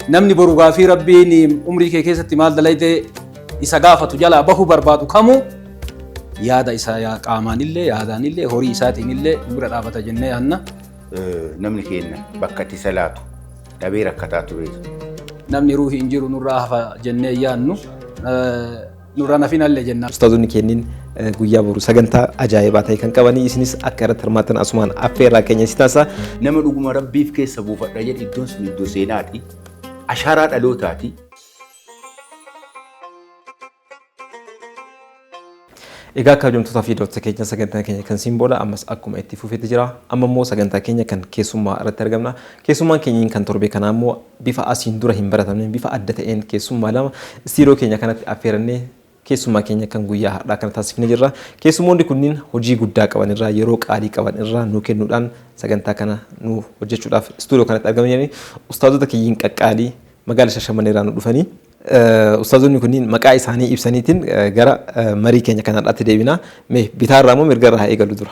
namni boru gaafii rabbiin umrii kee keessatti maal dalayte isa gaafatu jalaa bahu barbaadu kamu yaada isaa qaamaanillee yaadaanillee horii isaatiinillee bira dhaabata jennee yaanna. Namni keenya bakka itti salaatu dhabee rakkataa ture. Namni ruuhi hin jiru nurraa hafa jennee yaannu nurra nafinallee jenna. Ustaazonni kennin guyyaa boru sagantaa ajaa'ibaa ta'e kan qabanii isinis akka irratti hirmaatan asumaan affeerraa keenya si taasisa. Nama dhuguma rabbiif keessa buufadha jedhe iddoon sun iddoo seenaati. Ashaaraa dhalootaati. Egaa kabajamtoota fi daawwattoota keenya sagantaa keenya kan simboola ammas akkuma itti fufetti jira. Amma immoo sagantaa keenya kan keessummaa irratti argamna. Keessummaan keenya kan torbe kanaa immoo bifa asiin dura hin baratamne bifa adda ta'een keessummaa lama istiidiyoo keenya kanatti affeerannee keessummaa keenya kan guyyaa har'aa kana taasifnee jirra. Keessummoonni kunniin hojii guddaa qaban irraa yeroo qaalii qaban irraa nu kennuudhaan sagantaa kana nu hojjechuudhaaf istiidiyoo kanatti argamanii ustaazota kiyyiin qaqqaalii magaalaa Shashamannee irraa nu dhufanii ustaazonni kunniin maqaa isaanii ibsaniitiin gara marii keenya kanarratti deebina. Mee bitaarraa moo mirgarraa haa eegallu dura?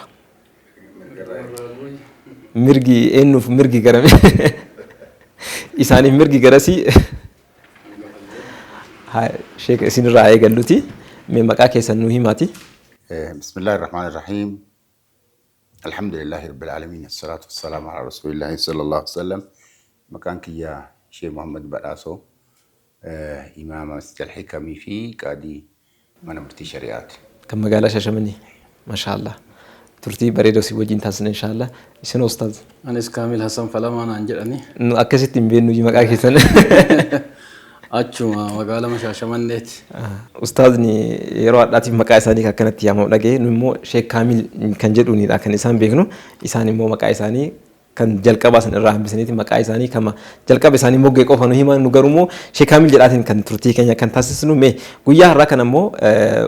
Mirgi eenyuuf mirgi garame? Isaaniif mirgi garasii sheek isinirraa haa eegalluti. Mee maqaa keessan nu himaati. Bismillahir Rahmanir Rahim. Alhamdulillahi Rabbil Alamin. Assalatu wassalamu ala Rasulillahi sallallahu alaihi wasallam. Maqaan kiyya Sheekh Muhammad Badhaasoo. إمام مسجد الحكمي في قاضي منبرتي شريعات كم مقالة شاشمني ما شاء الله ترتي بريدو سي وجين تاسن إن شاء الله شنو أستاذ أنا كامل حسن فلما أنا أنجلني إنه أكسيت بين نجي مقالة كيسن أشوف مقالة مش شاشمنيت أستاذني يروح لاتي مقالة ثانية كانت يا مولى نمو شيء كامل كان جدوني لكن إنسان بيغنو إنسان مو مقالة ثانية kan jalqaba san irraa hambisaniiti maqaa isaanii kama jalqaba isaanii moggee qofa nu himan nu garumoo Sheek Kaamil jedhaatiin kan turtii keenya kan taasisnu mee guyyaa har'aa kana immoo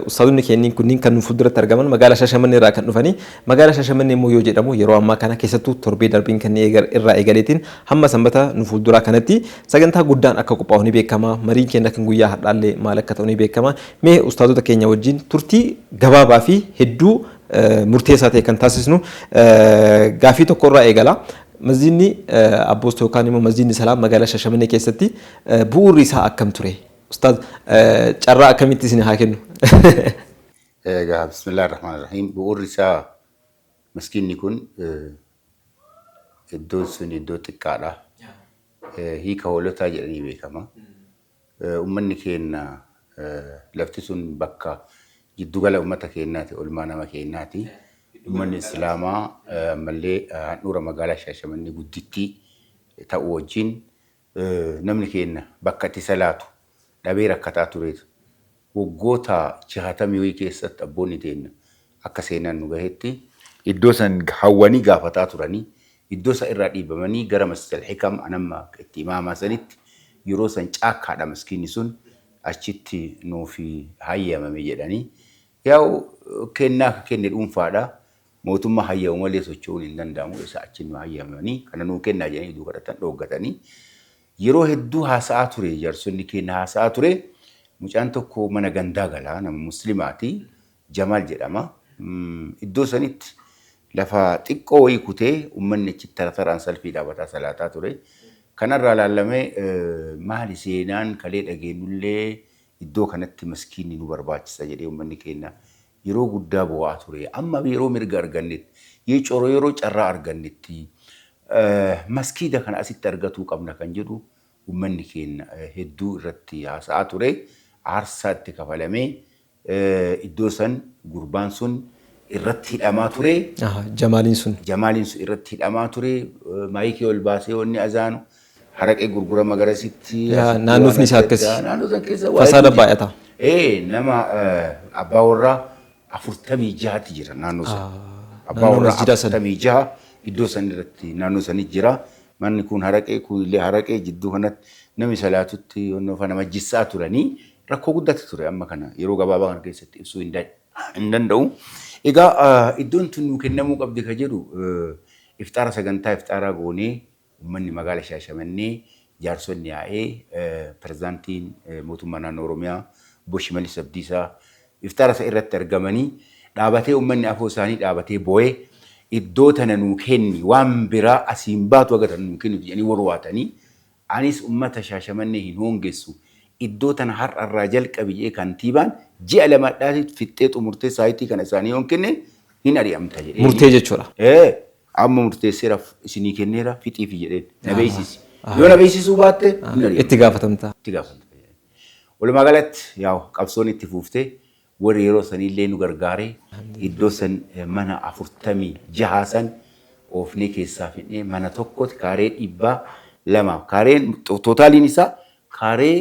ustaazonni kenniin kunniin kan nu fuulduratti argaman magaalaa Shashamannee irraa kan dhufanii magaalaa Shashamannee immoo yoo jedhamu yeroo ammaa kana keessattuu torbee darbiin kan irraa eegaleetiin hamma sanbata nu fuulduraa kanatti sagantaa guddaan akka qophaa'u ni beekama mariin keenya kan guyyaa har'aallee maal akka ta'u ni beekama mee ustaazota keenya wajjin turtii gabaabaa fi hedduu murteessaa ta'e kan taasisnu gaafii tokko irraa eegala. Masjidni Abboostoo yookaan immoo Masjidni Salaam magaalaa Shashamannee keessatti bu'uurri isaa akkam ture? Ustaaz carraa akkamitti isin haa kennu? Egaa Bismillahir Rahmanir Rahim. Bu'uurri isaa masjidni kun iddoon sun iddoo xiqqaadha. Hiika hoolotaa jedhanii beekama. Uummanni keenya lafti sun bakka giddugala uummata keenyaati, oolmaa nama keenyaati. Uummanni Islaamaa ammallee handhuura magaalaa Shashamannee guddittii ta'uu wajjin namni keenya bakka itti salaatu dhabee rakkataa tureetu. Waggoota 60 keessatti abboonni teenya akka seenaan nu gahetti iddoo san hawwanii gaafataa turanii iddoo san irraa dhiibamanii gara Masjid al-Hikam anamma itti imaamaa sanitti yeroo san caakkaadha maskiinni sun achitti nuuf hayyamame jedhanii yaa'u kennaa kenne dhuunfaadha. Mootummaa hayyamu malee socho'uun hin danda'amu isa achi nu hayyamanii kana nuu kennaa jedhanii duukadhatan dhooggatanii yeroo hedduu haasa'aa ture jaarsonni keenya haasa'aa ture mucaan tokko mana gandaa galaa nama muslimaati Jamaal jedhama iddoo sanitti lafa xiqqoo wayii kutee uummanni achitti tartaraan salfii dhaabataa salaataa ture kanarraa laallamee maali seenaan kalee dhageenyullee iddoo kanatti maskiinni nu barbaachisa jedhee uummanni keenya yeroo guddaa bu'aa ture amma yeroo mirga argannetti yeroo carraa argannetti maskiida kana asitti argatuu qabna kan jedhu uummanni keenya hedduu irratti haasa'aa ture aarsaatti kafalamee iddoo san gurbaan sun irratti hidhamaa ture. Jamaaliin sun irratti hidhamaa ture maayikii ol baasee wanni azaanu haraqee gurgurama garasitti naannoofni isaa akkasii naannoo san keessa fasaada baay'ata. Nama abbaa warraa 46 jira naannoo san. Abbaa warraa 46 iddoo san irratti naannoo sanii jira. Manni kun haraqee kuilee haraqee jidduu kanatti namni salaatutti onnoo fana majjisaa turanii rakkoo guddaatu ture amma kana yeroo gabaabaa kana keessatti ibsuu hin danda'u. Egaa iddoon tun nuu kennamuu qabdi ka jedhu iftaara sagantaa iftaaraa goonee uummanni magaalaa Shaashamannee jaarsonni yaa'ee pirezidaantiin mootummaa naannoo Oromiyaa Obbo Shimallis Abdiisaa iftaara isa irratti argamanii dhaabatee uummanni afoo isaanii dhaabatee boo'ee iddoo tana nuu kenni waan biraa asiin baatu agartan nuu kennu jedhanii warwaatanii anis ummata Shaashamannee hin hongessu iddoo tana har'arraa jalqabee kantiibaan ji'a lamadhaatiif fixxee xumurtee saayitii kana isaanii yoon kenne hin ari'amta jedhee. Murtee jechuudha. Amma murteesseera isinii kenneera fixiifi jedheen na beeksisi. Yoo na beeksisuu baatte itti gaafatamta. Itti gaafatamta. Walumaa galatti yaa qabsoon itti fuuftee warri yeroo sanillee nu gargaaree iddoo san mana 46 san oofnee keessaa fidnee mana tokkotti kaaree 200 kaareen tootaaliin isaa kaaree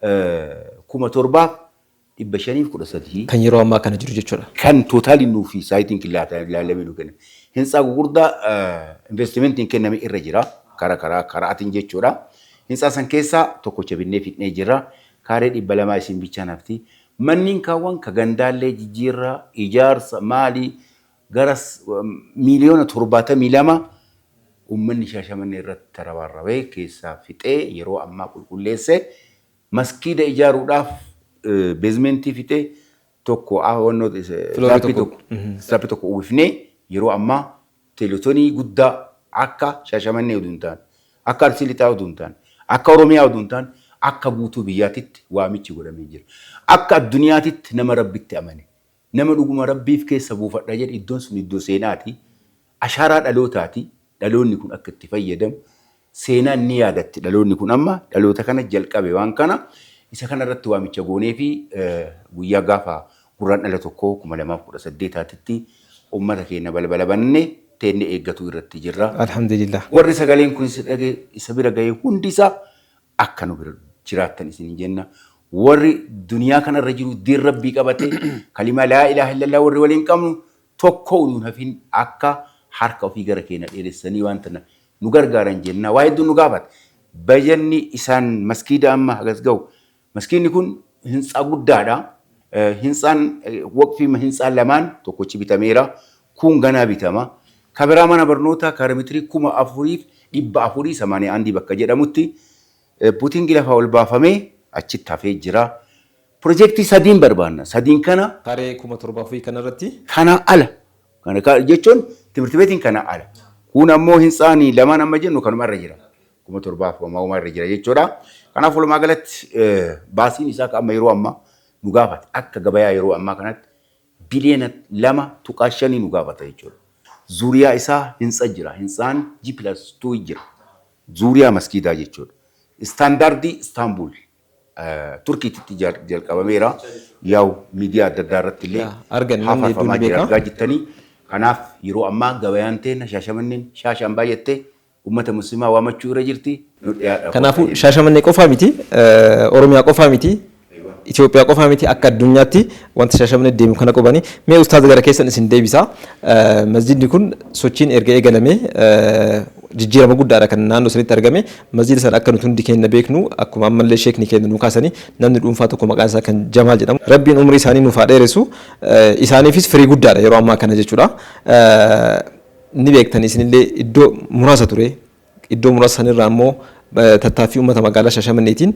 7,513 kan yeroo ammaa kana jiru jechuudha. Kan tootaaliin nuufi saayitiin killaata ilaalamee nu kenna. Hintsaa gurguddaa investimentiin kenname irra jira karaatiin jechuudha. Hintsaa san keessaa tokkocha binnee fidnee jira. Kaaree 200 isin bichaa nafti. Manniin kaawwan ka gandaallee jijjiirraa ijaarsa maalii garas miliyoona 72 ummanni Shaashamannee irratti tarabarrabee keessaa fixee yeroo ammaa qulqulleesse maskiida ijaaruudhaaf beezmentii fixee tokko staappii tokko uwwifnee yeroo ammaa teeleetoonii guddaa akka Shaashamannee oduu hin taane akka Arsii Lixaa oduu hin taane akka Oromiyaa oduu hin taane akka guutuu biyyaatitti waamichi godhamee jira. Akka addunyaatitti nama rabbitti amane nama dhuguma rabbiif keessa buufadha jedhe iddoon sun iddoo seenaati. Ashaaraa dhalootaati. Dhaloonni kun akka itti fayyadamu seenaan ni yaadatti. Dhaloonni kun amma dhaloota kana jalqabe waan kana isa kana irratti waamicha goonee fi guyyaa gaafa gurraan dhala tokkoo 2018tti uummata keenya balbala bannee teennee eeggatu irratti jirra. Alhamdulillah. Warri sagaleen kun isa bira gahee hundisaa akka nu bira jiraattan isin jenna. Warri duniyaa kanarra jiru diin rabbii qabate kalima laa ilaaha illallah warri waliin qabnu tokko uduun hafin akka harka ofii gara keenya dheeressanii waan tana nu gargaaran jenna. Waa hedduu nu gaafata. Bajanni isaan maskiida amma hagas ga'u. Maskiidni kun hintsaa guddaadha. Hintsaan waqfii hintsaan lamaan tokkochi bitameera. Kun ganaa bitama. Kabiraa mana barnootaa kaarameetirii 4,481 bakka jedhamutti buutiingi lafaa ol baafamee achitti hafee jira. Piroojeektii 3 barbaanna. 3 kana kaaree 7,000 kanarratti kana ala. Kana jechuun timirti beetiin kana ala. Kun ammoo hintsaanii lamaan amma jennu kanuma irra jira. 7,000 irra jira jechuudha. Kanaaf walumaa galatti baasiin isaa amma yeroo ammaa nu gaafata. Akka gabayaa yeroo ammaa kanatti biliyoona 2.5 nu gaafata jechuudha. Zuuriyaa isaa hintsa jira. Hintsaan G+2 jira. Zuuriyaa maskiidaa jechuudha. Istaandaardii Istaanbul Turkiitti jalqabameera. Yaa'u miidiyaa adda addaa irratti illee hafafamaa jira argaa jirtanii. Kanaaf yeroo ammaa gabayaan teenya Shaashamanneen shaashaan baay'attee uummata musliimaa waamachuu irra jirti. Kanaafuu Shaashamannee qofaa miti, Oromiyaa qofaa miti, Itoophiyaa qofaa miti akka addunyaatti wanti Shaashamannee deemu kana qobanii. Mee ustaaz gara keessan isin deebisa. Masjidni kun sochiin erga eegalamee jijjiirama guddaadha kan naannoo sanitti argame. Masjida sana akka nuti hundi keenya beeknu akkuma ammallee sheekni keenya nu kaasanii namni dhuunfaa tokko maqaan isaa kan Jamaal jedhamu. Rabbiin umrii isaanii nuuf haa dheeressu. Isaaniifis firii guddaadha yeroo ammaa kana jechuudha. Ni beektan isinillee iddoo muraasa ture. Iddoo muraasa sanirraa immoo tattaaffii uummata magaalaa Shaashamanneetiin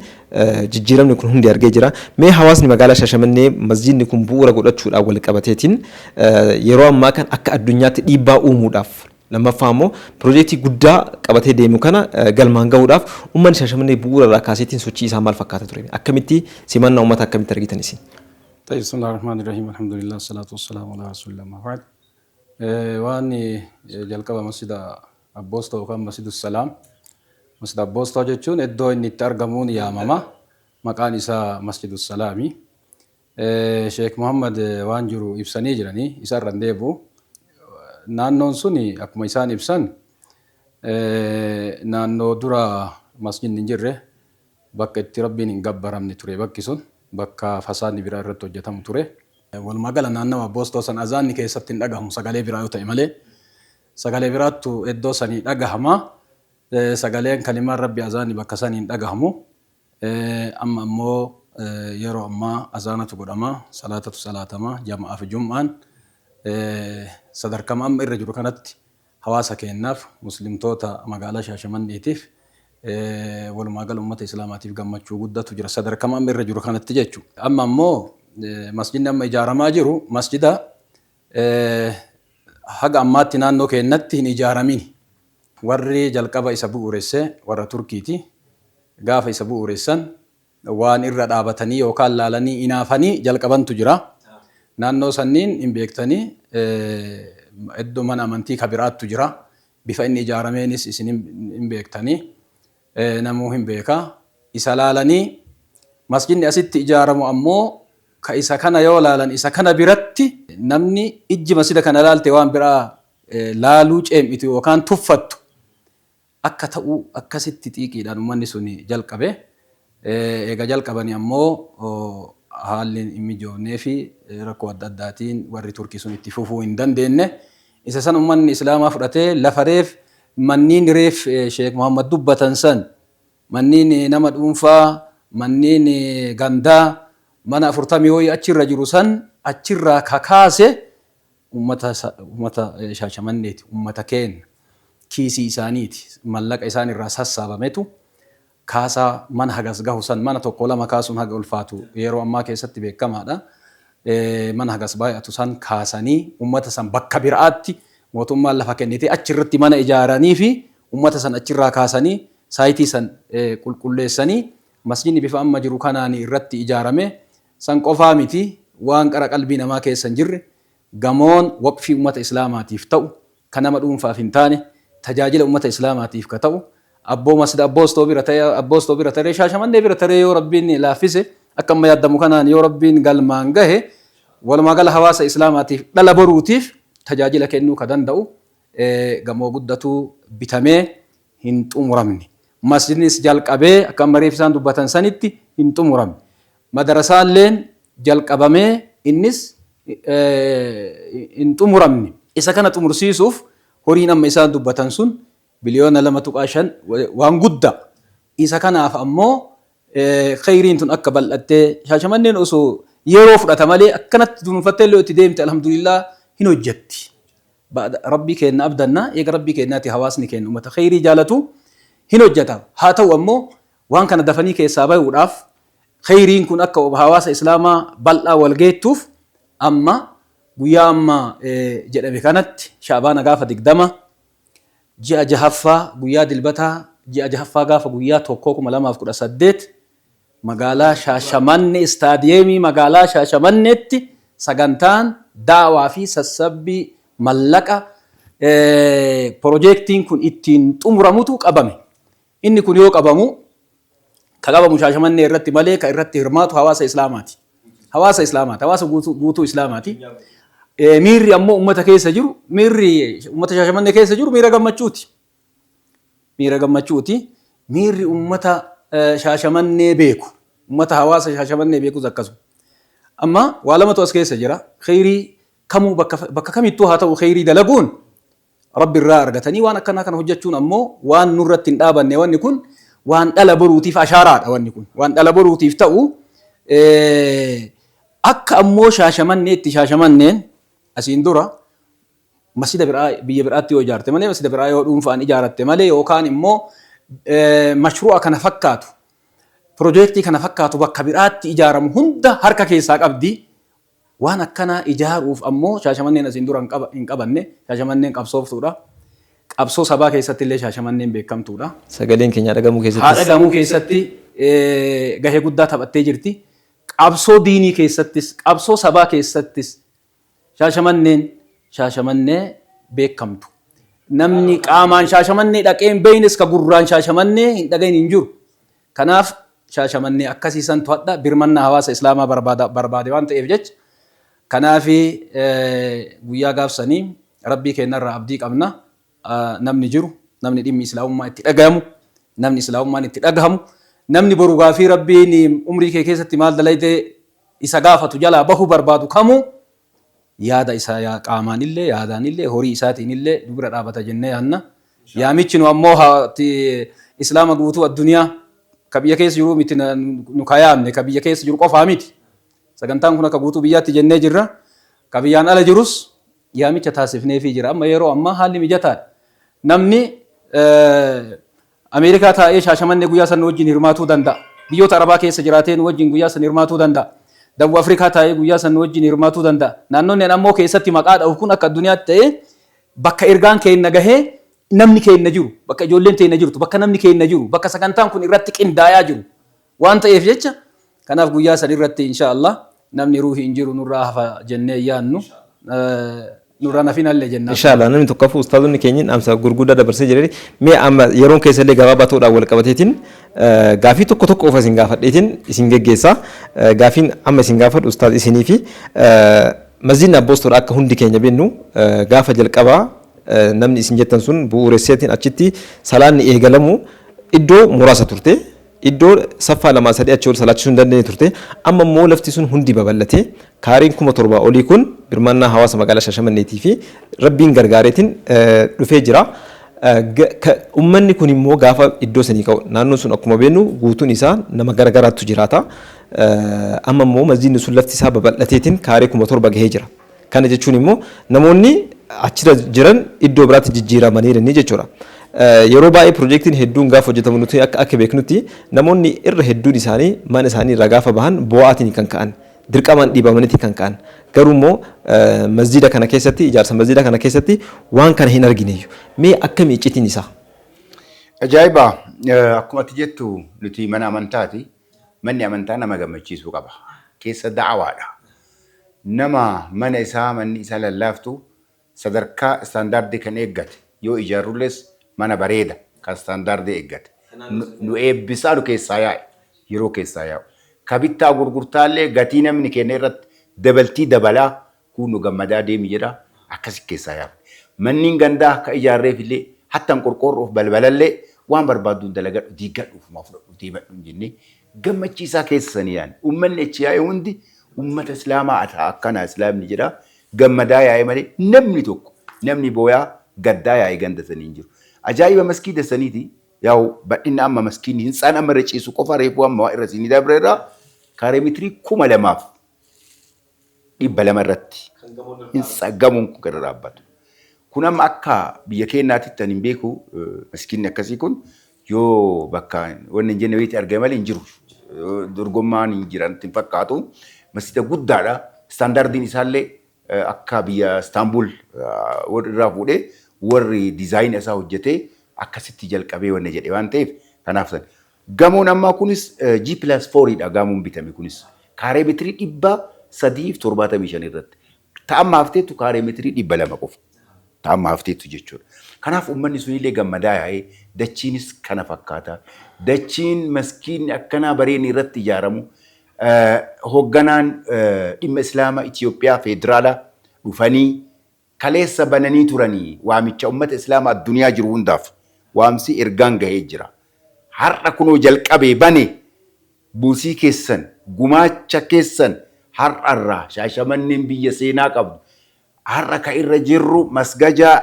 jijjiiramni kun hundi argee jira. Mee hawaasni magaalaa Shaashamannee masjidni kun bu'uura godhachuudhaan wal qabateetiin yeroo ammaa kan akka addunyaatti dhiibbaa uumuudhaaf lammaffaa immoo piroojeektii guddaa qabatee deemu kana galmaan gahuudhaaf uummanni Shaashamannee bu'uura irraa kaaseetiin sochii isaa maal fakkaata ture? Akkamitti simannaa uummata akkamitti argitan isin? Bismillahir Rahmanir Rahim. Alhamdulillah salatu wassalamu ala rasulillah ma ba'd. Waan jalqaba masjida Abboostoo yookaan Masjidus Salaam. Masjid Abboostoo jechuun iddoo inni itti argamuun yaamama. Maqaan isaa Masjidus Salaami. Sheek Muhammad waan jiru ibsanii jiranii isarra deebi'u. Naannoon suni akkuma isaan ibsan naannoo dura masjidni hin jirre bakka itti rabbiin hin gabbaramne ture bakki sun bakka fasaadni biraa irratti hojjetamu ture. Walumaa gala naannawa Abboostoo san azaanni keessatti hin dhagahamu sagalee biraa yoo ta'e malee sagalee biraattu iddoo sanii dhagahama. Sagaleen kalimaan rabbi azaanni bakka sanii hin dhagahamu. Amma ammoo yeroo ammaa azaanatu godhama salaatatu salaatama jama'aa fi jum'aan sadarkama amma irra jiru kanatti hawaasa keenyaaf muslimtoota magaalaa Shaashamanneetiif walumaa gala uummata islaamaatiif gammachuu guddatu jira sadarkama amma irra jiru kanatti jechuudha. Amma ammoo masjidni amma ijaaramaa jiru masjida haga ammaatti naannoo keenyatti hin ijaaramin. Warri jalqaba isa bu'uuresse warra Turkiiti. gaafa isa bu'uureessan waan irra dhaabatanii yookaan laalanii inaafanii jalqabantu jira. Naannoo sanniin hin beektanii iddoo mana amantii kabiraattu jira. Bifa inni ijaarameenis isin hin beektanii namuu hin beeka. Isa laalanii masjidni asitti ijaaramu ammoo ka isa kana yoo laalan isa kana biratti namni ijji masjida kana laalte waan biraa laaluu ceem'itu yookaan tuffattu akka ta'u akkasitti xiiqiidhaan uummanni sun jalqabe. Eega jalqabanii ammoo haalli hin mijoonnee fi rakkoo adda addaatiin warri Turkii sun itti fufuu hin dandeenye. Isa san uummanni Islaamaa fudhatee lafa reef manniin reef Sheek Muhammad dubbatan san manniin nama dhuunfaa manniin gandaa mana 40 ho'i achirra jiru san achirraa kakaase ummata Shaashamanneeti, ummata keenya kiisii isaaniiti mallaqa isaan irraa sassaabametu kaasaa mana hagas gahu san mana tokko lama kaasuun haga ulfaatu yeroo ammaa keessatti beekamaadha. Mana hagas baay'atu san kaasanii ummata san bakka biraatti mootummaan lafa kennite achirratti mana ijaaranii fi ummata san achirraa kaasanii saayitii san qulqulleessanii masjidni bifa amma jiru kanaan irratti ijaarame. San qofaa miti waan qara qalbii namaa keessa hin jirre gamoon waqfii ummata islaamaatiif ta'u kan nama dhuunfaaf hin taane tajaajila ummata islaamaatiif ka ta'u abboostoo bira ta'ee Shaashamannee bira ta'ee yoo rabbiin laaffise akka amma yaadamu kanaan yoo rabbiin galmaan gahe walumaa gala hawaasa islaamaatiif dhala boruutiif tajaajila kennuu ka danda'u gamoo guddatu bitamee hin xumuramne. Masjidnis jalqabee akka amma reef isaan dubbatan sanitti hin xumuramne. Madarasaalleen jalqabamee innis hin xumuramne. Isa kana xumursiisuuf horiin amma isaan dubbatan sun biliyoona 2.5 waan guddaa. Isa kanaaf ammoo khayriin tun akka bal'attee Shaashamanneen osoo yeroo fudhata malee akkanatti dunuunfattee illee itti deemte alhamdulillah hin hojjetti. Rabbii keenya abdanna eega rabbii keenyaati hawaasni keenya uummata khayrii jaalatu hin hojjeta. Haa ta'u ammoo waan kana dafanii keessaa bahuudhaaf khayriin kun akka hawaasa islaamaa bal'aa wal geettuuf amma guyyaa amma jedhame kanatti Shaabaana gaafa 20 ji'a jahaffaa guyyaa dilbataa ji'a jahaffaa gaafa guyyaa 2018 magaalaa Shaashamannee istaadiyeemii magaalaa Shaashamanneetti sagantaan daawaa fi sassabbii mallaqa piroojeektiin kun ittiin xumuramutu qabame. Inni kun yoo qabamu ka qabamu Shaashamannee irratti malee ka irratti hirmaatu hawaasa islaamaati. Hawaasa guutuu islaamaati. Miirri ammoo ummata keessa jiru miirri ummata Shaashamannee keessa jiru miira gammachuuti. Miirri ummata Shaashamannee beeku ummata hawaasa Shaashamannee beekus akkasuma. Amma waa lamatu as keessa jira. Khayrii kamuu bakka kamittuu haa ta'u khayrii dalaguun rabbi irraa argatanii waan akkanaa kana hojjechuun ammoo waan nurratti hin dhaabanne wanni kun waan dhala boruutiif ashaaraadha wanni kun waan dhala boruutiif ta'u akka ammoo Shaashamanneen asiin dura masjida biraa biyya biraatti yoo ijaarte malee masjida biraa yoo dhuunfaan ijaaratte malee yookaan immoo mashruu'a kana fakkaatu piroojeektii kana fakkaatu bakka biraatti ijaaramu hunda harka keessaa qabdi. Waan akkanaa ijaaruuf ammoo Shaashamanneen asiin dura hin qabanne Shaashamanneen qabsooftuudha. Qabsoo sabaa keessatti illee Shaashamanneen beekamtuudha. Sagaleen keenya dhagamuu keessatti gahee guddaa taphattee jirti. Qabsoo diinii keessattis qabsoo sabaa keessattis Shaashamannee beekamtu. Namni qaamaan Shaashamannee dhaqee hin beeynes ka gurraan Shaashamannee hin dhagahin hin jiru. Kanaaf Shaashamannee akkasiisan to'adha birmannaa hawaasa islaamaa barbaade waan ta'eef jecha. Kanaafi guyyaa gaafsanii rabbii keenyarraa abdii qabna. Namni jiru namni dhimmi islaamummaa itti dhagahamu namni islaamummaan itti dhagahamu namni boru gaafii rabbiin umrii kee keessatti maal dalayte isa gaafatu jalaa bahu barbaadu kamu yaada isaa qaamaan illee yaadaan illee horii isaatiin illee dubira dhaabata jennee yaanna. Yaamichi nu ammoo islaama guutuu addunyaa ka biyya keessa jiru miti nu kayaamne ka biyya keessa jiru qofaa miti. Sagantaan kun akka guutuu biyyaatti jennee jirra. Ka biyyaan ala jirus yaamicha taasifneefii jira. Amma yeroo ammaa haalli mijataadha. Namni Ameerikaa taa'ee Shaashamannee guyyaa san wajjin hirmaatuu danda'a. Biyyoota Arabaa keessa jiraateen wajjin guyyaa san hirmaatuu danda'a. Dawwa Afrikaa taa'ee guyyaa san wajjin hirmaatuu danda'a. Naannoon ammoo keessatti maqaa dha'u kun akka addunyaatti ta'ee bakka ergaan keenya gahee namni keenya jiru bakka ijoolleen teenya jirtu bakka namni keenya jiru bakka sagantaan kun irratti qindaayaa jiru waan ta'eef jecha kanaaf guyyaa san irratti inshallah namni ruuhi hin jiru nurraa hafa jennee yaannu nurraa nafinallee jennaan. Inshallah namni tokkofu ustaazonni keenyin amsa gurguddaa dabarsee jirani mee amma yeroon keessallee gabaabaa ta'uudhaan wal qabateetiin gaafii tokko tokko of isin gaafadheetiin isin geggeessa gaafiin amma isin gaafadhu ustaaz isinii fi masjiidni abboostoodha akka hundi keenya bennu gaafa jalqabaa namni isin jettan sun bu'uureesseetiin achitti salaanni eegalamu iddoo muraasa turte iddoo saffaa lama sadii achi ol salaachisuu hin dandeenye turte amma immoo lafti sun hundi babal'ate kaariin 7,000 olii kun birmannaa hawaasa magaalaa Shaashamanneetii fi rabbiin gargaareetiin dhufee jira. Uummanni kun immoo gaafa iddoo sanii ka'u naannoon sun akkuma beeknu guutuun isaa nama garagaraatu jiraata. Amma immoo masjiidni sun lafti isaa babal'ateetiin kaarii 7,000 gahee jira. Kana jechuun immoo namoonni achira jiran iddoo biraatti jijjiiramanii jechuudha. Yeroo baay'ee piroojeektiin hedduun gaafa hojjetamu nuti akka beeknutti namoonni irra hedduun isaanii mana isaanii irraa gaafa bahan bo'aatiin kan ka'an dirqamaan dhiibamaniitiin kan ka'an garuu immoo masjiida kana keessatti ijaarsa masjiida kana keessatti waan kana hin argineeyyu mee akkami iccitiin isaa. Ajaa'iba akkuma ati jettu nuti mana amantaati manni amantaa nama gammachiisuu qaba keessa da'awaadha nama mana isaa manni isaa lallaaftu sadarkaa istaandaardii kan eeggate yoo ijaarulles mana bareeda kan istaandaardii eeggate nu eebbisaa nu keessaa yaa'e yeroo keessaa yaa'u kabittaa gurgurtaallee gatii namni kenna irratti dabaltii dabalaa kun nu gammadaa deemi jedha akkasi keessaa yaa'u manniin gandaa akka ijaarreef illee hattan qorqoorroof balbalallee waan barbaadduun dalagadhu diigadhuuf maa fudhadhu deebadhu jennee gammachiisaa keessanii yaa'an uummanni achi yaa'e hundi uummata islaamaa akkana islaamni jedha gammadaa yaa'e malee namni tokko namni booyaa gaddaa yaa'e gandatanii hin jiru. Ajaa'iba maskiida saniiti yaa'u badhinna amma maskiinni hin tsaan amma irra ciisu qofa reefuu amma irra sinii dabre irraa kaaree mitirii 2,200 irratti gamoon kun irra dhaabbatu. Kun amma akka biyya keenyaatti hin beeku maskiinni akkasii kun yoo bakka wanni hin jenne wayiitti argame malee hin jiru. Dorgommaan hin jiran hin fakkaatu. Masjiida guddaadha. Istaandaardiin isaallee akka biyya Istaanbul irraa fuudhee warri diizaayinii isaa hojjetee akkasitti jalqabee wanna jedhe waan ta'eef kanaaf san. Gamoon ammaa kunis G+4dha gamoon bitame kunis. Kaaree mitirii 375 irratti. Ta'amma hafteetu kaaree mitirii 200 qofa. Ta'amma hafteetu jechuudha. Kanaaf uummanni sunillee gammadaa yaa'ee dachiinis kana fakkaata. Dachiin maskiinni akkanaa bareen irratti ijaaramu hoogganaan dhimma Islaamaa Itiyoophiyaa federaalaa dhufanii kaleessa bananii turanii waamicha ummata Islaamaa addunyaa jiru hundaaf waamsi ergaan gahee jira. Har'a kunoo jalqabee bane buusii keessan gumaacha keessan har'arraa Shaashamanneen biyya seenaa qabdu har'a ka irra jirru masgajaa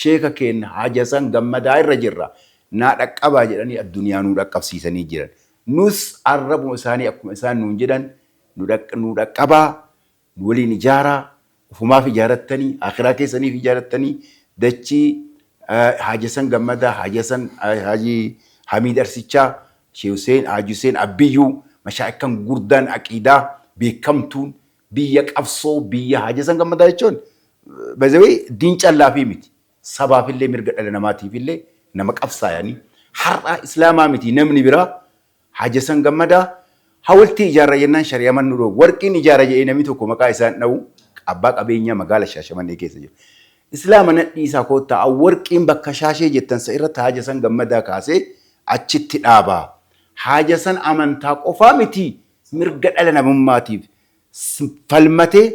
sheeka keenya Haajasan Gammadaa irra jirra naa dhaqqabaa jedhanii addunyaa nuu dhaqqabsiisanii jiran. Nus arrabuma isaanii akkuma isaan nuun jedhan nu dhaqqabaa nu waliin ijaaraa ufumaaf ijaarattanii akhiraa keessaniif ijaarattanii dachii Haajasan Gammadaa Haaji Hamiid Arsichaa Sheekh Hussein Haaji Hussein Abbiyyuu mashaayikan gurdaan aqiidaa beekamtuun biyya qabsoo biyya Haajasan Gammadaa jechuun bazawee diin callaafii miti sabaafillee mirga dhala namaatiifillee nama qabsaayanii har'a islaamaa miti namni biraa Haajasan Gammadaa hawaltii ijaarra jennaan shari'a mannu dhoo warqiin ijaara jedhee namni tokko maqaa isaan dha'u abbaa qabeenyaa magaalaa Shaashamannee keessa jiru. Islaama nadhii isaa koottaa warqiin bakka shaashee jettan isa irratti Haajasan Gammadaa kaasee achitti dhaabaa. Haajasan amantaa qofaa miti mirga dhala namummaatiif falmatee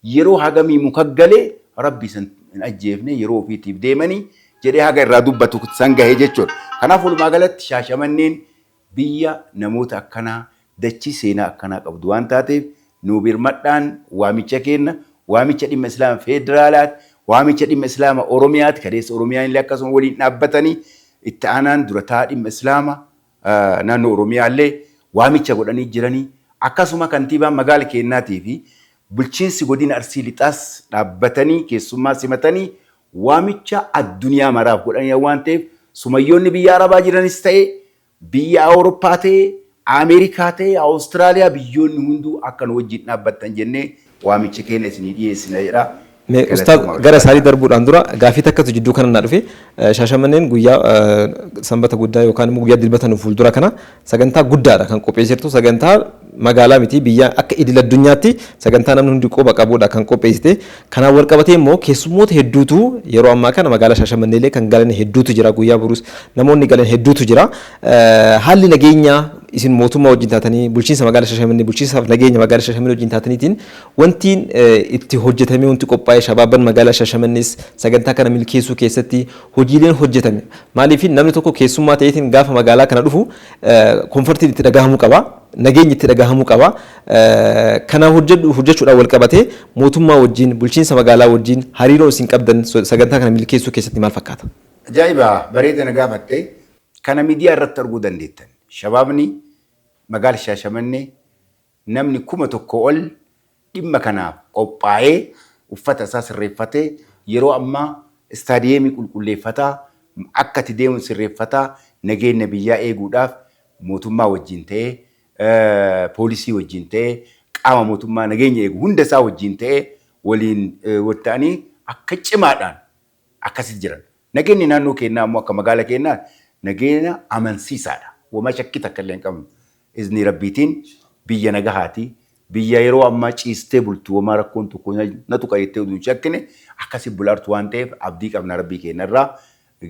yeroo hagamii mukaggalee rabbi san hin ajjeefne yeroo ofiitiif deemanii jedhee haga irraa dubbatu san gahee jechuudha. Kanaaf walumaa galatti Shaashamanneen biyya namoota akkanaa dachii seenaa akkanaa qabdu waan taateef nu birmadhaan waamicha kenna waamicha dhimma islaama federaalaati waamicha dhimma islaama oromiyaati kadeessa oromiyaan illee akkasuma waliin dhaabbatanii itti aanaan durataa dhimma islaama naannoo oromiyaa illee waamicha godhanii jiranii akkasuma kantiibaan magaala keenyaatii fi bulchiinsi godina Arsii Lixaas dhaabbatanii keessummaa simatanii waamicha addunyaa maraaf godhanii waan ta'eef sumayyoonni biyya arabaa jiranis ta'e biyya awurooppaa ta'e Ameerikaa ta'e Awustiraaliyaa biyyoonni hunduu akka nu wajjin dhaabbattan jennee waamicha keenya isinii dhiyeessina jedha. Ustaad gara isaanii darbuudhaan dura gaafii takkatu jidduu kana naa dhufe Shaashamanneen guyyaa sanbata guddaa yookaan immoo guyyaa dilbata nu fuuldura kana sagantaa guddaadha kan qopheessirtu sagantaa magaalaa miti biyya akka idil addunyaatti sagantaa namni hundi quba qabuudha kan qopheessite kanaan wal qabatee immoo keessummoota hedduutu yeroo ammaa kana magaalaa Shaashamanneelee kan galan hedduutu jira guyyaa buruus namoonni galan hedduutu jira haalli nageenyaa isin mootummaa wajjin taatanii bulchiinsa magaalaa Shaashamannee bulchiinsaaf nageenya magaalaa Shaashamannee wajjin taataniitiin wanti itti hojjetamee wanti qophaa'ee shabaaban magaalaa Shaashamannees sagantaa kana milkeessuu keessatti hojiileen hojjetame maaliif namni tokko keessummaa ta'eetiin gaafa magaalaa kana dhufu komfortiin itti dhagahamuu qaba nageenyi itti dhagahamuu qaba kana hojjechuudhaan wal qabatee mootummaa wajjin bulchiinsa magaalaa wajjin hariiroo isin qabdan sagantaa kana milkeessuu keessatti maal fakkaata? Ajaa'iba bareeda na gaafatte kana miidiyaa irratti arguu dandeettan. Shabaabni magaala Shaashamannee namni 1,000 ol dhimma kanaaf qophaa'ee uffata isaa sirreeffatee yeroo ammaa istaadiyeemii qulqulleeffataa akka itti deemu sirreeffataa nageenya biyyaa eeguudhaaf mootummaa wajjin ta'ee poolisii wajjin ta'ee qaama mootummaa nageenya eegu hunda isaa wajjin ta'ee waliin watta'anii akka cimaadhaan akkasitti jiran. Nageenyi naannoo keenyaa ammoo akka magaala keenyaa nageenya amansiisaadha. Wama shakkii takka illee hin qabnu. Izni rabbiitiin biyya nagahaati. Biyya yeroo ammaa ciistee bultu wama rakkoon tokko natu qayettee utuu hin shakkine akkasii bulaartu waan ta'eef abdii qabna rabbii keenyarraa.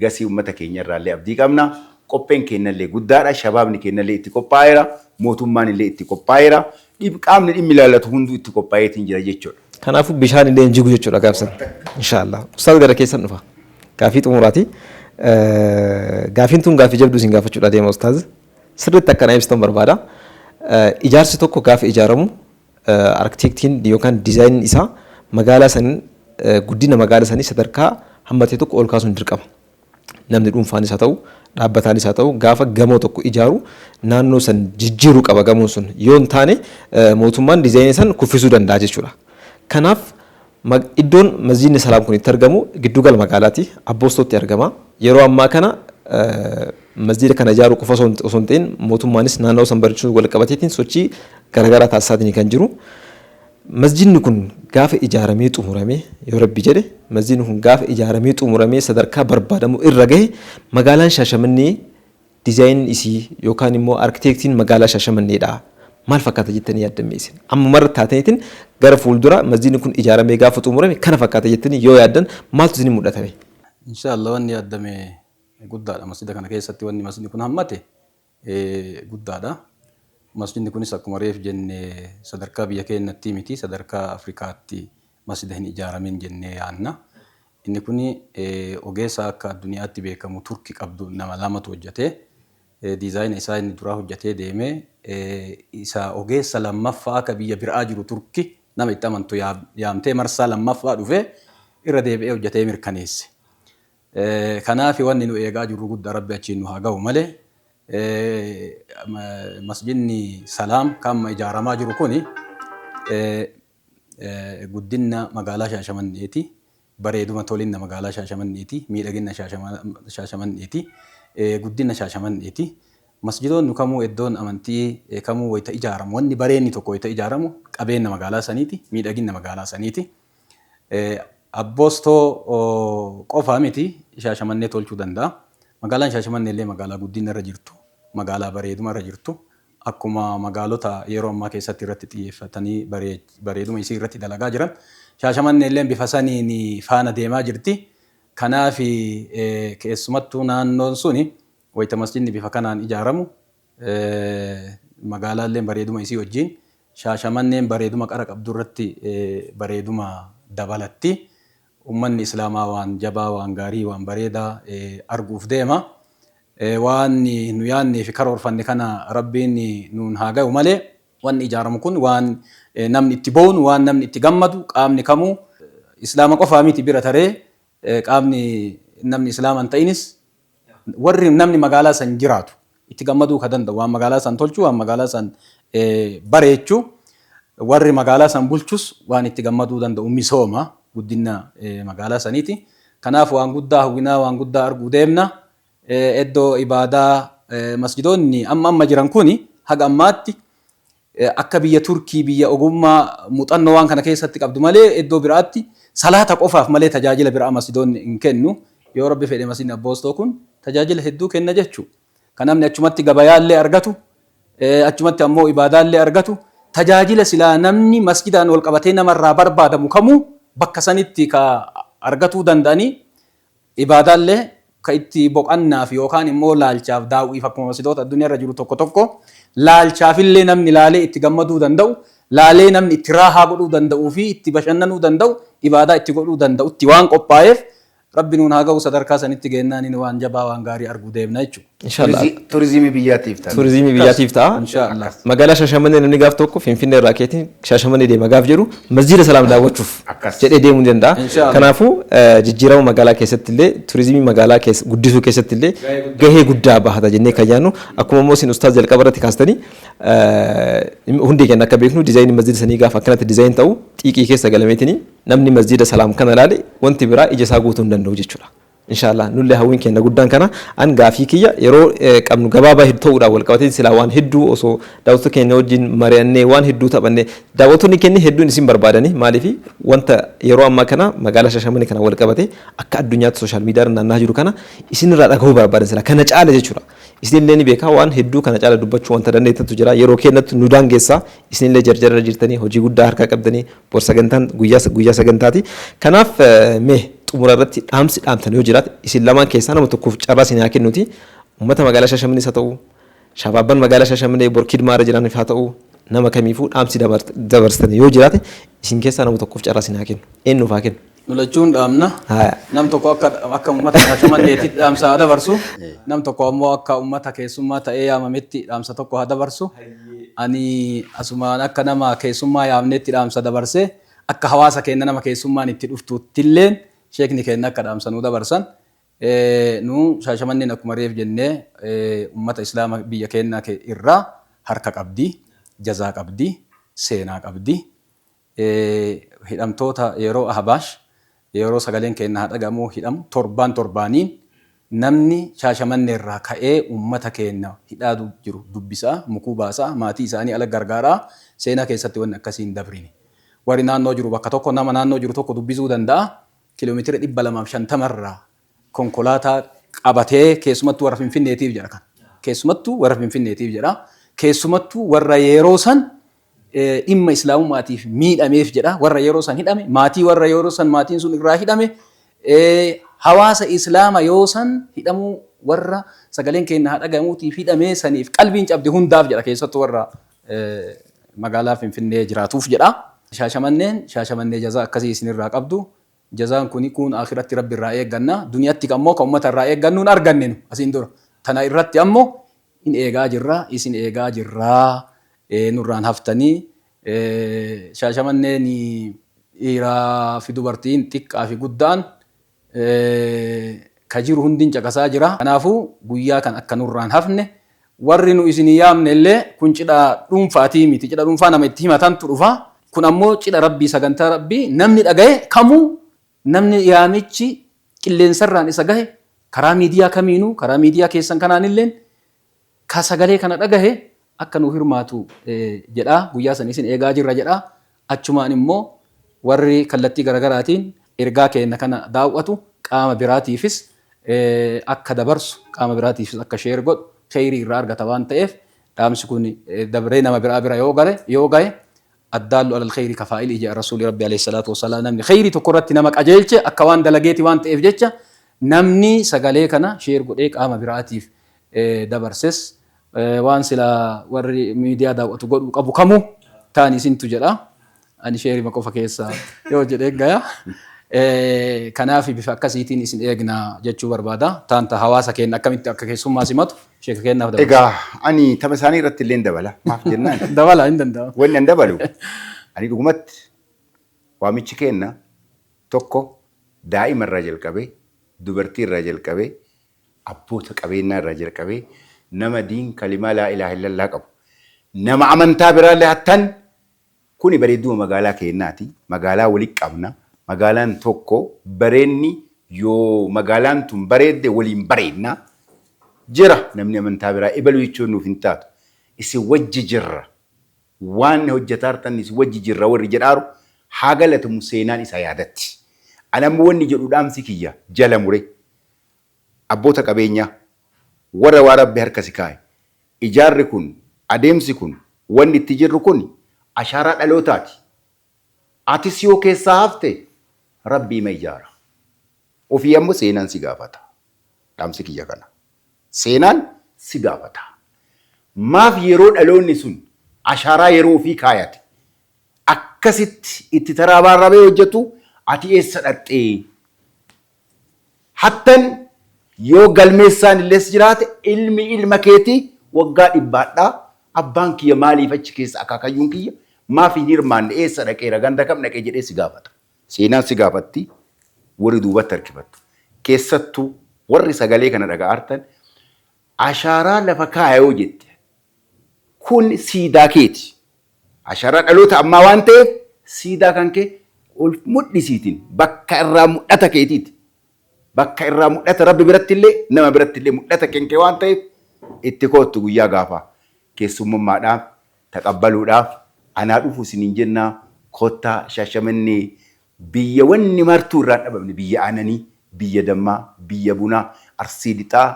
Gasii uummata keenyarraa illee abdii qabna. Qopheen keenyallee guddaadha. Shabaabni keenyallee itti qophaa'eera. Mootummaan illee itti qophaa'eera. Qaamni dhimmi ilaallatu hunduu itti qophaa'eetiin jira jechuudha. Kanaafuu bishaan illee hin jigu jechuudha gaafsan. Inshaallah. Ustaaz gara keessan dhufa. Gaafii xumuraati. Gaafiin tun gaafii jabduu isin gaafachuudha deema ustaaz. Sirriitti akkana ibsitan barbaada. Ijaarsi tokko gaafa ijaaramu arkitektiin yookaan diizaayiniin isaa magaalaa saniin guddina magaalaa sanii sadarkaa hammatee tokko ol kaasuun dirqama. Namni dhuunfaanis haa ta'u dhaabbataanis haa ta'u gaafa gamoo tokko ijaaru naannoo san jijjiiruu qaba gamoon sun yoo hin taane mootummaan diizaayinii san kuffisuu danda'a jechuudha. Kanaaf iddoon masjiidni salaam kun itti argamu giddugala magaalaati Abboostootti argama. Yeroo ammaa kana masjiida kana ijaaruu qofa osoo hin ta'in mootummaanis naannoo san bareechuu wal qabateetiin sochii garaagaraa taasisaatiin kan jiru. Masjiidni kun gaafa ijaaramee xumuramee yoo rabbi jedhe masjiidni kun gaafa ijaaramee xumuramee sadarkaa barbaadamu irra gahe magaalaan Shaashamannee diizaayiniin isii yookaan immoo arkitektiin magaalaa Shaashamanneedha. Maal fakkaata jettanii yaaddamme isin? Amma marra taataniitiin gara fuuldura masjiidni kun ijaaramee gaafa xumurame kana fakkaata jettanii yoo yaaddan maaltu isin mul'atame? Inshaallah wanni yaadame guddaadha. Masjida kana keessatti wanni masjidni kun hammate guddaadha. Masjidni kunis akkuma reef jenne sadarkaa biyya keenyatti miti sadarkaa Afrikaatti masjida hin ijaaramin jennee yaanna. Inni kun ogeessa akka addunyaatti beekamu Turkii qabdu nama lamatu hojjete. Diizaayina isaa inni duraa hojjetee deeme isa ogeessa lammaffaa akka biyya biraa jiru Turkii nama itti amantu yaamtee marsaa lammaffaa dhufe irra deebi'ee hojjetee mirkaneesse. Kanaaf wanni nu eegaa jirru guddaa rabbi achiin nu haa ga'u malee masjidni salaam kan ijaaramaa jiru kuni guddina magaalaa Shaashamanneeti. Bareeduma tolina magaalaa Shaashamanneeti. Miidhagina Shaashamanneeti. Guddina Shaashamanneeti. Masjidoonni kamuu iddoon amantii kamuu wayita ijaaramu wanni bareenni tokko wayita ijaaramu qabeenya magaalaa saniiti. Miidhagina magaalaa saniiti. Abboostoo qofa miti Shaashamannee tolchuu danda'a. Magaalaan Shaashamannee illee magaalaa guddina irra jirtu. Magaalaa bareeduma irra jirtu. Akkuma magaalota yeroo ammaa keessatti irratti xiyyeeffatanii bareeduma isii irratti dalagaa jiran. Shaashamannee illee bifa saniin faana deemaa jirti. Kanaaf keessumattuu naannoon suni wayita masjidni bifa kanaan ijaaramu magaalaa illee bareeduma isii wajjin Shaashamanneen bareeduma qara qabdu irratti bareeduma dabalatti. Uummanni Islaamaa waan jabaa waan gaarii waan bareedaa arguuf deema. Waan nu yaadnee fi karoorfanne kana rabbiin nuun haa ga'u malee wanni ijaaramu kun waan namni itti boonu waan namni itti gammadu qaamni kamuu Islaama qofaa miti bira taree qaamni namni Islaama hin ta'inis warri namni magaalaa san jiraatu itti gammaduu ka danda'u waan magaalaa san tolchuu waan magaalaa san bareechuu warri magaalaa san bulchus waan itti gammaduu danda'u misooma guddina magaalaa saniiti. Kanaaf waan guddaa hawwinaa waan guddaa arguu deemna. Iddoo ibaadaa masjidoonni amma jiran kuni haga ammaatti akka biyya Turkii biyya ogummaa muuxannoo waan kana keessatti qabdu malee iddoo biraatti salaata qofaaf malee tajaajila biraa masjidoonni hin kennu. Yoo rabbi fedhe masjidni Abboostoo kun tajaajila hedduu kenna jechuudha. Kan namni achumatti gabayaallee argatu, achumatti ammoo ibaadaallee argatu, tajaajila silaa namni masjidaan wal qabatee namarraa barbaadamu kamuu bakka sanitti ka argatuu danda'anii ibaadaallee ka itti boqannaaf yookaan immoo laalchaaf daawwiif akkuma masjidoota addunyaa irra jiru tokko tokko laalchaafillee namni laalee itti gammaduu danda'u, laalee namni itti raahaa godhuu danda'uu fi itti bashannanuu danda'u, ibaadaa itti godhuu danda'u itti waan qophaa'eef rabbi nuun haa ga'u sadarkaa sanitti geennaan inni waan jabaa waan gaarii arguu deemna jechuudha. Inshallah. Turizimii biyyaatiif ta'a. Turizimii biyyaatiif ta'a. Inshallah. Magaalaa Shaashamannee namni gaaf tokko Finfinnee irraa keetiin Shaashamannee deema gaaf jedhu masjiida salaam daawwachuuf jedhee deemuu danda'a. Kanaafuu jijjiirama magaalaa keessatti illee turizimii magaalaa guddisuu keessatti illee gahee guddaa bahata jennee kan yaadnu akkuma immoo isin ustaaz jalqaba irratti kaastanii hundi keenya akka beeknu dizaayinii masjiida sanii gaaf akkanatti dizaayin ta'u xiiqii keessa galameetini namni masjiida salaam kana ilaale wanti biraa ija isaa guutuu hin danda'u jechuudha. Inshallah nullee hawwiin keenya guddaan kana an gaafii kiyya yeroo qabnu gabaabaa ta'uudhaan wal qabatee silaa waan hedduu osoo daawwattoota keenya wajjin mari'annee waan hedduu taphannee daawwattoonni keenya hedduun isin barbaadanii maaliif wanta yeroo ammaa kana magaalaa Shaashamannee kana wal qabatee akka addunyaatti sooshaal miidiyaa irra naanna'aa jiru kana isinirraa dhagahuu barbaadan silaa kana caala jechuudha. Isinillee ni beekaa waan hedduu kana caala dubbachuu wanta dandeettantu jira yeroo keenyatti nu daangeessaa isinillee jarjarra jirtanii hojii guddaa harkaa qabdanii bor sagantaan guyyaa sagantaati. Kanaaf mee xumura irratti dhaamsi dhaamtan yoo jiraate isin lamaan keessaa nama tokkoof carraa isin haa kennuuti uummata magaalaa Shaashamannee haa ta'u shabaabban magaalaa Shaashamannee bor kidmaara jiraniif haa ta'u nama kamiifuu dhaamsi dabarsitan yoo jiraate isin keessaa nama tokkoof carraa isin haa kennu eenyuuf haa kennu. Nulachuun dhaamna. Nam tokko akka uummata Shaashamanneetti dhaamsa haa dabarsu. Nam tokko ammoo akka uummata keessummaa ta'ee yaamametti dhaamsa tokko haa dabarsu. Ani asumaan akka nama keessummaa yaamneetti dhaamsa dabarsee akka hawaasa keenya nama keessummaan itti dhuftuuttilleen sheekni keenya akka dhaamsa nuu dabarsan. Nu Shaashamanneen akkuma reef jennee uummata islaama biyya keenya irraa harka qabdi, jazaa qabdi, seenaa qabdi. Hidhamtoota yeroo Ahbaash yeroo sagaleen keenya haa dhagahamu hidhamu torbaaniin namni Shaashamannee irraa ka'ee uummata keenya hidhaa jiru dubbisaa, mukuu baasaa, maatii isaanii ala gargaaraa seenaa keessatti wanni akkasii hin dabrini. Warri naannoo jiru bakka tokko nama naannoo jiru tokko dubbisuu danda'a. Kiiloomeetira 250 irraa konkolaataa qabatee keessumattuu warra Finfinneetiif jedha kan. Keessumattuu warra Finfinneetiif jedha. Keessumattuu warra yeroo san dhimma islaamummaatiif miidhameef jedha. Warra yeroo san hidhame, maatii warra yeroo san maatiin sun irraa hidhame, hawaasa islaama yoo san hidhamuu warra sagaleen keenya haa dhagahamuutiif hidhamee saniif qalbiin cabde hundaaf jedha keessattuu warra magaalaa Finfinnee jiraatuuf jedha. Shaashamannee jazaa akkasii isinirraa qabdu. Jazaan kun akhiratti rabbi irraa eegganna. Duniyaatti ammoo kan uummata irraa eeggannu hin arganne asiin dura. Tana irratti ammoo in eegaa jirra, isin eegaa jirraa. Nurraan haftanii Shaashamanneen dhiiraa fi dubartiin xiqqaa fi guddaan ka jiru hundiin caqasaa jira. Kanaafuu guyyaa kan akka nurraan hafne warri nu isin yaamne illee kun cidha dhuunfaatii miti. Cidha dhuunfaa nama itti himatantu dhufa. Kun ammoo cidha rabbii sagantaa rabbii namni dhagaye kamuu namni yaamichi qilleensarraan isa gahe karaa miidiyaa kamiinuu karaa miidiyaa keessan kanaanilleen ka sagalee kana dhagahe akka nu hirmaatu jedha guyyaa san isin eegaa jirra jedha achumaan immoo warri kallattii garaagaraatiin ergaa keenya kana daawwatu qaama biraatiifis akka dabarsu qaama biraatiifis akka sheer godhu khayrii irraa argata waan ta'eef dhaamsi kun dabree nama bira yoo gahe addaallu alal khayri kafaa'il ija rasuuli rabbi alayhi salaatu wasalaam namni khayrii tokko irratti nama qajeelche akka waan dalageeti waan ta'eef jecha namni sagalee kana sheer godhee qaama biraatiif dabarses waan sila warri miidiyaa daawwatu godhu qabu kamuu ta'an isintu jedha. Ani sheerima qofa keessa yoo jedhee gaya. Kanaaf bifa akkasiitiin isin eegna jechuu barbaada. Taanta hawaasa keenya akkamitti akka keessummaa simatu sheeka kennaaf dabala. Egaa ani tapha isaanii irratti illee dabala. Maaf jennaan. Dabala hin danda'amu. Wanni an dabalu ani dhugumatti waamichi kenna tokko daa'ima irraa jalqabee dubartii irraa jalqabee abboota qabeenyaa irraa jalqabee nama diin kalimaa laa ilaaha illallaa qabu nama amantaa biraallee hattan kuni bareedduma magaalaa keenyaati. Magaalaa walitti qabna. Magaalaan tokko bareenni yoo magaalaan tun bareedde waliin bareedna jira namni amantaa biraa ebaluu jechuun nuuf hin taatu. Isin wajji jirra waan hojjetaa jirtan isin wajji jirra warri jedhaaru haa galatamu seenaan isa yaadatti. Anammoo wanni jedhu dhaamsi kiyya jala mure. Abboota qabeenyaa warra waa rabbi harka si kaa'e. Ijaarri kun adeemsi kun wanni itti jirru kun ashaaraa dhalootaati. Atis yoo keessaa hafte rabbii ma ijaara. Ofii ammoo seenaan si gaafata. Dhaamsi kiyya kana. Seenaan si gaafata. Maaf yeroo dhaloonni sun ashaaraa yeroo ofii kaayate akkasitti itti taraabaarrabee hojjetu ati eessa dhaqxee? Hattan yoo galmeessaan illees jiraate ilmi ilma keetii waggaa dhibbaadhaa abbaan kiyya maaliif achi keessa akaakayyuun kiyya maaf hin hirmaanne eessa dhaqeera ganda kam dhaqee jedhee si gaafata. Seenaan si gaafatti warri duubatti harkifattu. Keessattuu warri sagalee kana dhaga'artan ashaaraa lafa kaayoo jette. Kun siidaa keeti. Ashaaraa dhaloota ammaa waan ta'eef siidaa kan kee ol mudhisiitiin bakka irraa mudhata keetiiti. Bakka irraa mudhata rabbi biratti illee nama biratti illee mudhata kenkee waan ta'eef itti koottu guyyaa gaafa keessummummaadhaaf taqabbaluudhaaf anaa dhufu isiniin jennaa kottaa Shaashamannee biyya wanni martuu irraa dhabamne biyya aananii biyya dammaa biyya bunaa Arsii Lixaa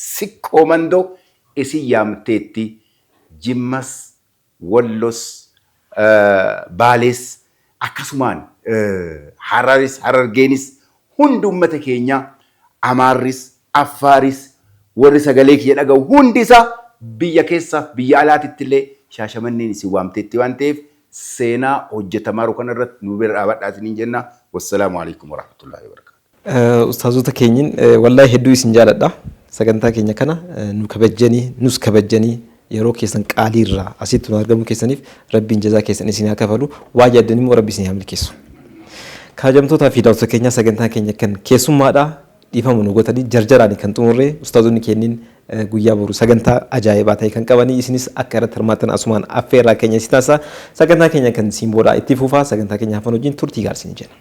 Sikkoo Mandoo isin yaamteetti Jimmas Wallos Baales akkasumaan Hararis Harargeenis hundi ummata keenya Amaarris Affaaris warri sagalee kiyya dhaga'u hundi isaa biyya keessaaf biyya alaatitti illee Shaashamanneen isin waamteetti waan ta'eef seenaa hojjetamaa jiru kanarratti nu bira dhaabadhaa isiniin jenna. Wassalaamu alaikum warahmatullahi wabarakatuh. Ustaazota keenyin wallahi hedduu isin jaaladha. Sagantaa keenya kana nu kabajjanii nus kabajjanii yeroo keessan qaalii irraa asitti nu argamu keessaniif rabbiin jazaa keessan isin haa kafalu. Waa yaaddan immoo rabbi isin haa milkeessu. Kaajamtootaa fi daawwattoota keenya sagantaa keenya kan keessummaadha dhiifama nu godhanii jarjaraan kan xumurre ustaazonni keenyin guyyaa boru sagantaa ajaa'ibaa ta'e kan qabanii isinis akka irratti hirmaatan asumaan affeerraa keenya si taasisa. Sagantaa keenya kan siin boodaa itti fufaa sagantaa keenya hafan wajjin turtii gaarsiin jenna.